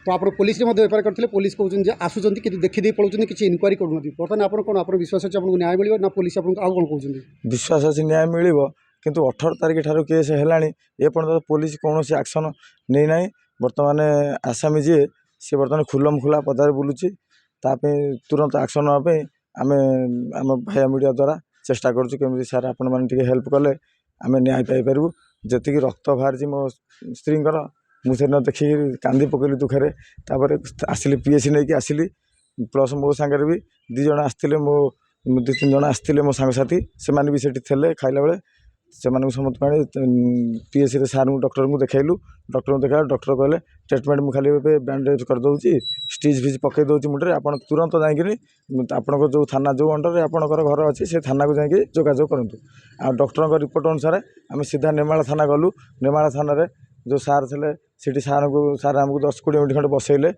तो आप police FIR करते पुलिस कहते आसुँच कि देखीदे पलाउं किसी इनक्वारी करूँ बर्तमान आप कौन आप विश्वास अच्छे आपको न्याय मिले ना पुलिस आपको आउ कौन कहते विश्वास अच्छी न्याय मिल किंतु 18 तारिख ठार केस है एपर्त पुलिस कौन एक्शन नहीं ना बर्तमान आसामी जी सी बर्तमान खुलम खुला पदार बुलूची तुरंत एक्शन नापी आम आम भाया मीडिया द्वारा चेष्टा करुँ सार आपण मैंने हेल्प कले आम न्याय पाइपर जी रक्त बाहर मो स्त्री मुझे देखिए कांदी पकड़ी दुखे आसिली पीएसी नहीं आसिली प्लस मो सांगे भी दीज आसते मो 2-3 जन आसते मो सांगसाथी से भी सेठी थे खाइला बेले से समस्त पीएसी सार डॉक्टर को देखलु डॉक्टर को देखा डॉक्टर कहले ट्रीटमेंट मुझे खाली बैंडेज करदे स्टिच फिच पकई दूसरी मुंडे आप तुरंत जाकि आपण जो थाना जो अंडर आपंकर घर अच्छी से थाना को जाकि जोगाजोग करूँ आ डॉक्टर रिपोर्ट अनुसार आम सीधा नेमाल थाना गलु नेमाल थाना जो सार थे सीटी सार आमको 10-20 मिनट खंडे बसैले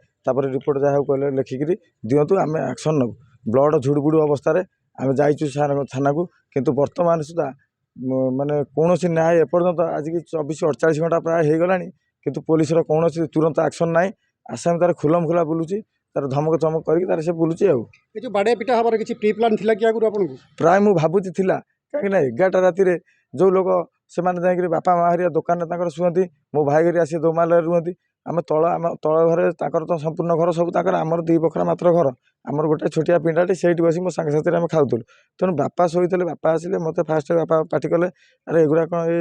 रिपोर्ट जहाँ कहले लिखिकी दिंतु आम एक्शन नबू ब्लड झुड़बुड़ अवस्था आम जाइचु सार थाना को किंतु वर्तमान सुधा माने कौन न्याय एपर्तंत आज की 24-48 घंटा प्राय हो गला किंतु पुलिस कौन तुरंत एक्शन ना आसामी तार खुलम खुला बुलूची तार धमक चमक करके से बुलूची जो बाड़े पिटा हमारे किसी प्री प्लान थी कि आगुरी आपको प्राय मु भावुची थिला कहीं 11टा राति जो लोग से जाकि बापा माँ हरिया दुकान शुअती मो भाई घर आसी दोमाल रुहति आम तल घर तो संपूर्ण घर सब आमर 2 बखरा मात्र घर आमर गोटे छोटिया पिंडाटे से बस मो सांगे साथी आम खाऊलु तेणु बापा शोते बापा आसिले मत फास्ट बापा पाटी कले अरे एगुड़ा कौन ये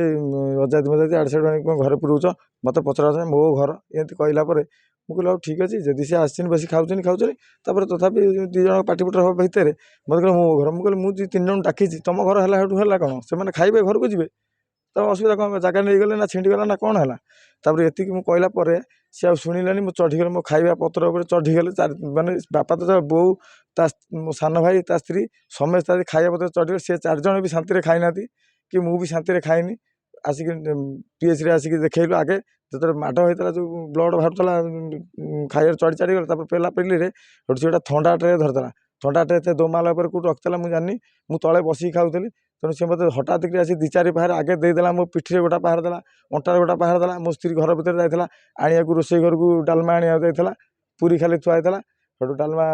अजादी मजादी आड़ साइड कौन घर पुरोच मत पचरा मो घर एमती कहला मुझे ठीक अच्छे जदि सी आस बस खाऊँ तथापि 2 जन पाटिपुटर हम भितर मत कह मो घर मुझे मुझे 3 जन डाकी तुम घर है कौन से खाइबे घर को जी तो असुविधा कौन जगह नहीं गले ना छिंडीगला ना कौन है एति कहला सी आ शुणिलानी मो चढ़ीगले मो खाଇବା पत्र उपर चढ़ीगले माने बापा तो बो मो सान भाई ता स्त्री समस्त खाଇବା पत्र चढ़ीगले सी 4 जन भी शांति खाई ना कि मुझे शांति खाइनी आसिक पीएचडी आसिक देखलु आगे जो माड़ होता जो ब्लड बाहर खाइए चढ़ी चढ़ी गला पेला पेली से थंडा ट्रे धरता थंडा ट्रे दोमाला कौट रखता मुझे जानी मुझे तले बसिक खाऊली तेणु सी मत हठात कि आसी 2-4 पहाड़ आगे देदेला मो पिठी गोटा पहाड़ देला अंटार गोटा पहाड़ देला मो स्त्री घर भर जाता आने रोसई घर को डालमा आने जाता पूरी खाली थुआईला सेठू डालमा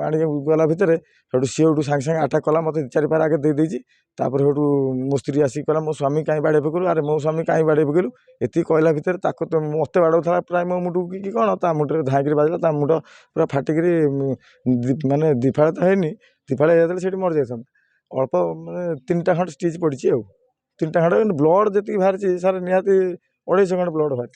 आने गला भितर सी सागे सागे आटाक कला मत 2-4 पहाड़ आगे देदेजी सेठू मो स्त्री आसिक कहला मो स्वामी कहीं बाड़े पकड़ू अरे मो स्वामी कहीं बाड़े पकड़ू ये कहला भितर मत बाड़ौला प्राय मो मुंड कि कौन ता मुंडे धाईक बाजला मुंड पूरा फाटिक माने दिफाड़ तो है दिफाड़ जाता से मर जाता अल्प माने 3टा खंड स्टिच पड़ी 3टा खंड ब्लड जी बाहर सार निहाती 250 खंड ब्लड बाहर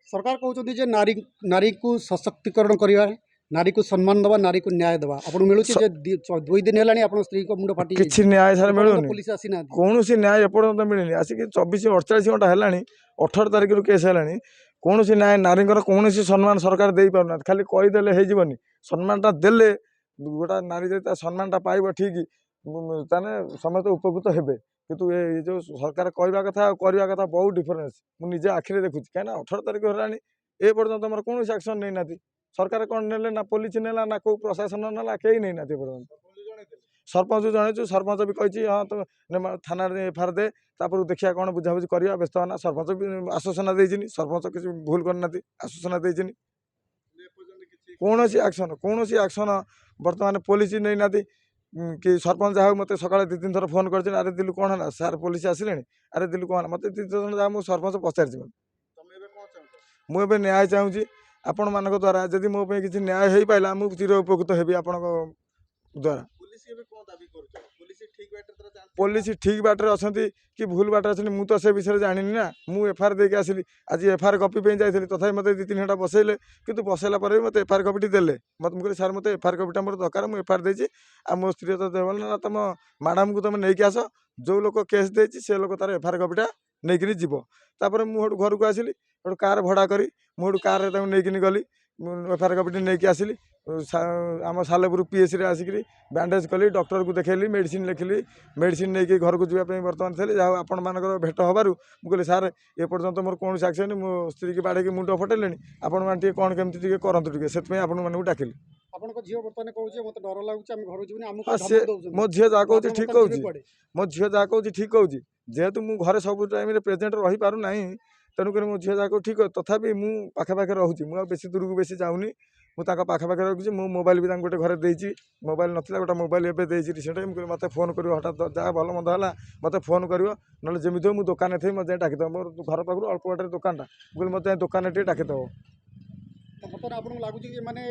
सरकार कहते नारी नारी को सशक्तिकरण करवा नारी को सम्मान दवा नारी को न्याय दवा आपको मिलूँ 2 दिन है स्त्री को मुंड फाटी किसी न्याय सार मिलूनी पुलिस आसी ना कौन न्याय एपर्तंत मिलनी आसिक 24-48 घंटा है 18 तारिख केस है कौन न्याय नारी कौन सम्मान सरकार दे पारना खाली कहीदेले होनी सम्मानटा देले गोटा नारी जब सम्मानटा पाइब ठीक ताने समस्त उपकृत हेबे किंतु ये जो सरकार कहवा कथा करवा कथा बहुत डिफरेंस मुझे आखिरी देखुची कहीं 18 तारिख है पर्यटन मोर कौन एक्शन नहीं ना सरकार कौन ने ना पुलिस नेला ना को प्रशासन नेला कहीं नहीं ना पर्यटन सरपंच जनइु सरपंच भी कही हाँ तो थाना एफआईआर दे देखिए कौन बुझाबुझी करवा व्यस्त होना सरपंच भी आश्वासना देनी सरपंच किसी भूल करना आश्वासना देनी कौन एक्शन बर्तमान पुलिस नहीं ना कि सरपंच जहाँ मत सका 2-3 थर फोन कर अरे दिलु कौन है सार पुलिस आसिले अरे दिलु कौन मत 2 जन जहाँ मुझे सरपंच पचार मुझे न्याय चाहूँगी आपण मान द्वारा जदि मो किसी न्याय हो पाला मुझे चिर उपकृत हेबी आपण द्वारा पुलिस ठीक बाटर अच्छा कि भूल बाटर अच्छे मुझे तो से विषय जानी ना मुझे एफआईआर देके आसली आज एफआईआर कॉपी पे जाइए तथा मत 2-3 घंटा बसैले कि बसैला मत एफआईआर कॉपी देले मत मुझे सार मत एफआईआर कॉपीटा मोर दरकार मुझे एफआईआर देती आ मो स्त्री तो देवल ना तुम मैडम को तुम नहीं आस जो लोग केस देती से लोग तार एफआईआर कॉपीटा नहीं जीव तापर मुझे घर को आसली कार भड़ा करी मुझे कार नहीं गली एफआईआर कॉपी नहीं आसली आम सालेपुर पीएचडी आसिक बैंडेज कली डॉक्टर को देखली मेडिसिन लिखली मेडिसिन नहीं घर को जावाई बर्तमान थे जहाँ आपण मान भेट हबार मुझे सार ए पर्यटन मोर कौन एक्शन मो स्त्री की बाड़े मुंड फटेले आपण मैंने कौन केमती करूँ से आपको डाकिली मो झील जहाँ कहूँ ठीक कहूँ मो झील जहाँ कहूँ ठीक कहूँ जेहेतु मुझे घरे सब टाइम प्रेजेंट रही पार ना ତେଣୁକରି ମୋ ଝିଅ ଯାକ ଠିକ୍ ଅଛି ତଥାପି ମୁଁ ପାଖାପାଖି ରହୁଛି ମୁଁ ଆଉ ବେଶୀ ଦୂରକୁ ବେଶୀ ଯାଉନି ମୁଁ ତାଙ୍କ ପାଖାପାଖି ରଖୁଛି ମୁଁ ମୋବାଇଲ ବି ତାଙ୍କୁ ଗୋଟେ ଘରେ ଦେଇଛି ମୋବାଇଲ ନଥିଲା ଗୋଟେ ମୋବାଇଲ ଏବେ ଦେଇଛି ରିସେଣ୍ଟ ମୁଁ କହିଲି ମୋତେ ଫୋନ୍ କରିବ ହଠାତ୍ ଯାହା ଭଲ ମନ୍ଦ ହେଲା ମୋତେ ଫୋନ୍ କରିବ ନହେଲେ ଯେମିତି ହଉ ମୁଁ ଦୋକାନରେ ଥିବି ମୋତେ ଯାଇ ଡାକିଦେବ ମୋର ଘର ପାଖରୁ ଅଳ୍ପ ବାଟରେ ଦୋକାନଟା ମୁଁ କହିଲି ମୋତେ ଦୋକାନରେ ଟିକେ ଡାକିଦେବ। ତ ବର୍ତ୍ତମାନ ଆପଣଙ୍କୁ ଲାଗୁଛି କି ଏମାନେ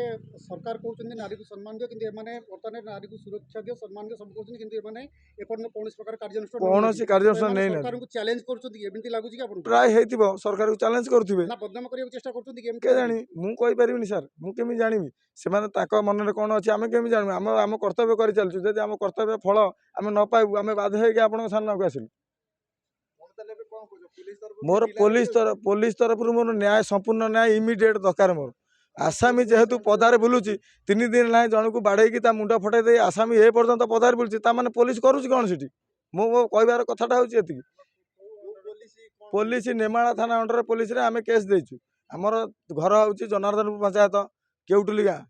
ସରକାର କହୁଛନ୍ତି ନାରୀକୁ ସମ୍ମାନ ଦିଅ କିନ୍ତୁ ଏମାନେ ବର୍ତ୍ତମାନ ନାରୀକୁ ସୁରକ୍ଷା ଦିଅ ସମ୍ମାନ ଦିଅ ସବୁ କହୁଛନ୍ତି କିନ୍ତୁ ଏମାନେ ଏପର୍ଯ୍ୟନ୍ତ କୌଣସି ପ୍ରକାର କାର୍ଯ୍ୟାନୁଷ୍ଠାନ କୌଣସି ନେଉନାହାନ୍ତି। ତ କାର୍ଯ୍ୟାନୁଷ୍ଠାନ ଏମାନେ ନେଇନାହାନ୍ତି ସରକାରଙ୍କୁ ଚ୍ୟାଲେଞ୍ଜ କରୁଛନ୍ତି କି ଏମିତି ଲାଗୁଛି କି ଆପଣଙ୍କୁ ପ୍ରାୟ ହେଇଥିବ ସରକାରକୁ ଚ୍ୟାଲେଞ୍ଜ କରୁଥିବେ ନା ବଦନାମ କରିବାକୁ ଚେଷ୍ଟା କରୁଛନ୍ତି କି ଏମିତି କେଜାଣି ମୁଁ କହିପାରିବିନି ସାର୍ ମୁଁ କେମିତି ଜାଣିବି ସେମାନେ ତାଙ୍କ ମନରେ କ'ଣ ଅଛି ଆମେ କେମିତି ଜାଣିବୁ ଆମ କର୍ତ୍ତବ୍ୟ କରିଚାଲିଛୁ ଯଦି ଆମ କର୍ତ୍ତବ୍ୟ ଫଳ ଆମେ ନ ପାଇବୁ ଆମେ ବାଧ୍ୟ ହେଇକି ଆପଣଙ୍କ ସାମ୍ନାକୁ ଆସିଲୁ। ମୋର ପୋଲିସ ତରଫରୁ ମୋର ନ୍ୟାୟ ସମ୍ପୂର୍ଣ୍ଣ ନ୍ୟାୟ ଇମିଡ଼ିଏଟ୍ ଦରକାର ମୋର ଆସାମୀ ଯେହେତୁ ପଦାରେ ବୁଲୁଛି 3 ଦିନ ନାହିଁ ଜଣକୁ ବାଡ଼େଇକି ତା ମୁଣ୍ଡ ଫଟେଇ ଦେଇ ଆସାମୀ ଏ ପର୍ଯ୍ୟନ୍ତ ପଦାରେ ବୁଲୁଛି ତାମାନେ ପୋଲିସ କରୁଛି କ'ଣ ସେଠି ମୋ କହିବାର କଥାଟା ହେଉଛି ଏତିକି। ପୋଲିସ ନେମାଳ ଥାନା ଅଣ୍ଡରରେ ପୋଲିସରେ ଆମେ କେସ୍ ଦେଇଛୁ ଆମର ଘର ହେଉଛି ଜନାର୍ଦ୍ଦନପୁର ପଞ୍ଚାୟତ କେଉଟୁଲି ଗାଁ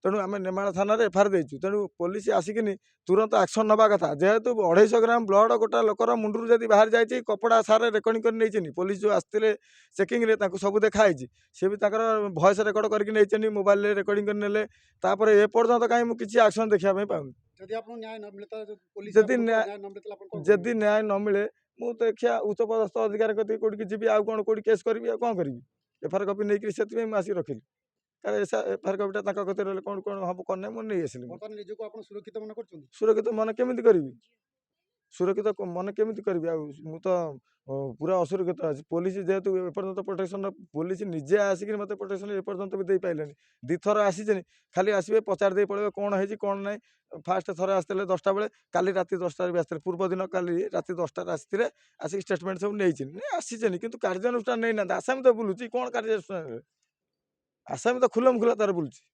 ତେଣୁ ଆମେ ନେମାଳ ଥାନାରେ ଏଫଆଇଆର ଦେଇଛୁ ତେଣୁ ପୋଲିସ ଆସିକିନି ତୁରନ୍ତ ଆକ୍ସନ୍ ନେବା କଥା ଯେହେତୁ 250 ଗ୍ରାମ ବ୍ଲଡ଼ ଗୋଟା ଲୋକର ମୁଣ୍ଡରୁ ଯଦି ବାହାରି ଯାଇଛି କପଡ଼ା ସାରେ ରେକର୍ଡ଼ିଂ କରି ନେଇଛନ୍ତି ପୋଲିସ ଯେଉଁ ଆସିଥିଲେ ଚେକିଂରେ ତାଙ୍କୁ ସବୁ ଦେଖାହେଇଛି ସେ ବି ତାଙ୍କର ଭଏସ୍ ରେକର୍ଡ଼ କରିକି ନେଇଛନ୍ତି ମୋବାଇଲରେ ରେକର୍ଡ଼ିଂ କରି ନେଲେ ତାପରେ ଏପର୍ଯ୍ୟନ୍ତ କାହିଁ ମୁଁ କିଛି ଆକ୍ସନ୍ ଦେଖିବା ପାଇଁ ପାଉନି। ଯଦି ଆପଣଙ୍କୁ ନ୍ୟାୟ ନ ମିଳେ ତ ପୋଲିସ ଯଦି ଆପଣଙ୍କୁ ନ୍ୟାୟ ନ୍ୟାୟ ନ ମିଳିଥିଲା ଆପଣ କ'ଣ ଯଦି ନ୍ୟାୟ ନ ମିଳେ ମୁଁ ତ ଦେଖିଆ ଉଚ୍ଚପଦସ୍ଥ ଅଧିକାରୀ କତିକି କୋଉଠିକି ଯିବି ଆଉ କ'ଣ କୋଉଠି କେସ୍ କରିବି ଆଉ କ'ଣ କରିବି ଏଫଆଇଆର କପି ନେଇକରି ସେଥିପାଇଁ ମୁଁ ଆସିକି ରଖିଲି କାରଣ ଏଫଆଇଆର କପିଟା ତାଙ୍କ କତିରେ ରହିଲେ କ'ଣ କ'ଣ ହବ କ'ଣ ନାହିଁ ମୁଁ ନେଇ ଆସିଲି ବର୍ତ୍ତମାନ ନିଜକୁ ଆପଣ ସୁରକ୍ଷିତ ମନେ କରୁଛନ୍ତି ସୁରକ୍ଷିତ ମନେ କେମିତି କରିବି ସୁରକ୍ଷିତ ମନେ କେମିତି କରିବି ଆଉ ମୁଁ ତ ପୁରା ଅସୁରକ୍ଷିତ ଅଛି ପୋଲିସ ଯେହେତୁ ଏପର୍ଯ୍ୟନ୍ତ ପ୍ରୋଟେକ୍ସନ ପୋଲିସ ନିଜେ ଆସିକି ମୋତେ ପ୍ରୋଟେକ୍ସନ ଏପର୍ଯ୍ୟନ୍ତ ବି ଦେଇପାରିଲେନି 2 ଥର ଆସିଛନ୍ତି ଖାଲି ଆସିବେ ପଚାରି ଦେଇ ପଳେଇବେ କ'ଣ ହେଇଛି କ'ଣ ନାହିଁ ଫାଷ୍ଟ ଥରେ ଆସିଥିଲେ 10ଟା ବେଳେ କାଲି ରାତି 10ଟାରେ ବି ଆସିଥିଲେ ପୂର୍ବ ଦିନ କାଲି ରାତି 10ଟାରେ ଆସିଥିଲେ ଆସିକି ଷ୍ଟେଟମେଣ୍ଟ ସବୁ ନେଇଛନ୍ତି ଆସିଛନ୍ତି କିନ୍ତୁ କାର୍ଯ୍ୟାନୁଷ୍ଠାନ ନେଇନାହାନ୍ତି ଆସାମୀ ତ ବୁଲୁଛି କ'ଣ କାର୍ଯ୍ୟାନୁଷ୍ଠାନ ଆସାମୀ ତ ଖୁଲମ ଖୁଲା ତାର ବୁଲୁଛି।